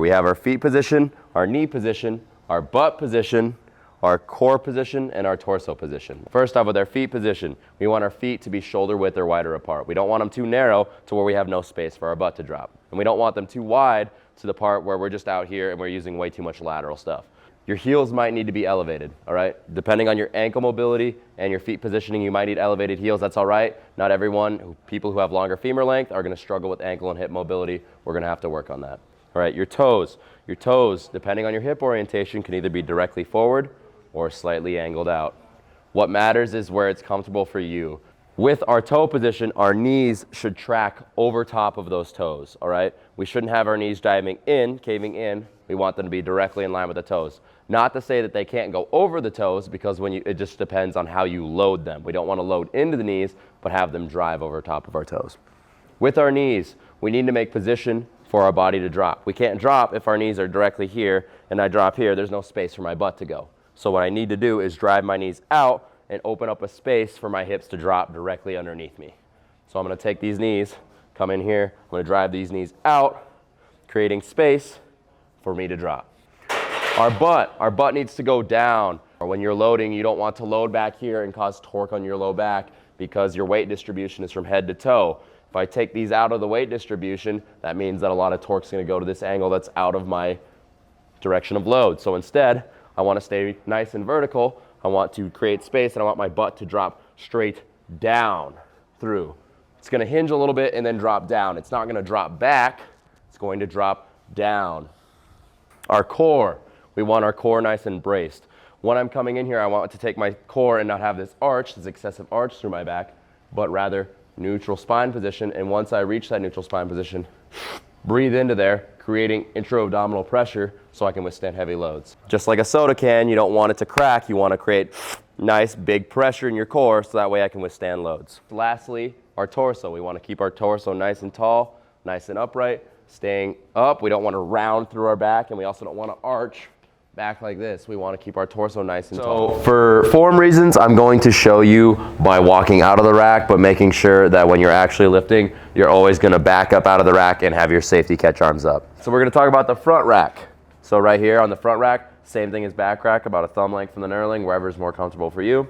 we have our feet position, our knee position, our butt position, our core position, and our torso position. First off, with our feet position, we want our feet to be shoulder width or wider apart. We don't want them too narrow to where we have no space for our butt to drop. And we don't want them too wide to the part where we're just out here and we're using way too much lateral stuff. Your heels might need to be elevated, all right? Depending on your ankle mobility and your feet positioning, you might need elevated heels. That's all right. Not everyone, people who have longer femur length are gonna struggle with ankle and hip mobility. We're gonna have to work on that. All right, your toes, depending on your hip orientation, can either be directly forward or slightly angled out. What matters is where it's comfortable for you. With our toe position, our knees should track over top of those toes, all right? We shouldn't have our knees diving in, caving in. We want them to be directly in line with the toes. Not to say that they can't go over the toes, because it just depends on how you load them. We don't want to load into the knees, but have them drive over top of our toes. With our knees, we need to make position for our body to drop. We can't drop if our knees are directly here and I drop here. There's no space for my butt to go. So what I need to do is drive my knees out and open up a space for my hips to drop directly underneath me. So I'm going to take these knees, come in here, I'm going to drive these knees out, creating space for me to drop. Our butt needs to go down. When you're loading, you don't want to load back here and cause torque on your low back, because your weight distribution is from head to toe. If I take these out of the weight distribution, that means that a lot of torque is going to go to this angle that's out of my direction of load. So instead, I want to stay nice and vertical. I want to create space, and I want my butt to drop straight down through. It's going to hinge a little bit and then drop down. It's not going to drop back. It's going to drop down. Our core, we want our core nice and braced. When I'm coming in here, I want to take my core and not have this arch, this excessive arch through my back, but rather neutral spine position. And once I reach that neutral spine position, breathe into there, creating intra-abdominal pressure so I can withstand heavy loads. Just like a soda can, you don't want it to crack. You want to create nice big pressure in your core so that way I can withstand loads. Lastly, our torso. We want to keep our torso nice and tall, nice and upright, staying up. We don't want to round through our back, and we also don't want to arch back like this. We want to keep our torso nice and tall. For form reasons, I'm going to show you by walking out of the rack, but making sure that when you're actually lifting, you're always going to back up out of the rack and have your safety catch arms up. So we're going to talk about the front rack. So right here on the front rack, same thing as back rack, about a thumb length from the knurling, wherever is more comfortable for you.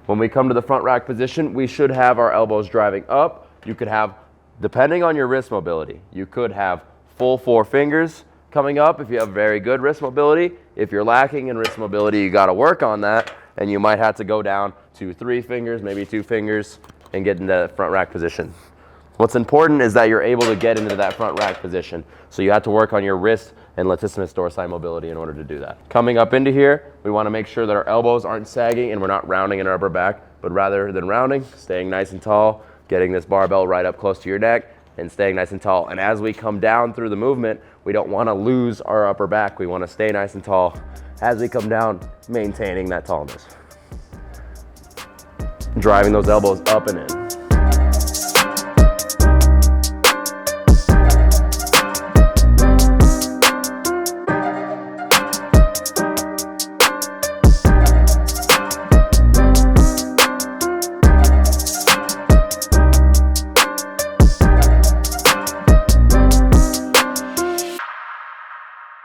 When we come to the front rack position, we should have our elbows driving up. You could have, depending on your wrist mobility, you could have full 4 fingers coming up if you have very good wrist mobility. If you're lacking in wrist mobility, you got to work on that, and you might have to go down to 3 fingers, maybe 2 fingers, and get into that front rack position. What's important is that you're able to get into that front rack position. So you have to work on your wrist and latissimus dorsi mobility in order to do that. Coming up into here, we want to make sure that our elbows aren't sagging and we're not rounding in our upper back, but rather than rounding, staying nice and tall, getting this barbell right up close to your neck, and staying nice and tall. And as we come down through the movement, we don't want to lose our upper back. We want to stay nice and tall as we come down, maintaining that tallness. Driving those elbows up and in.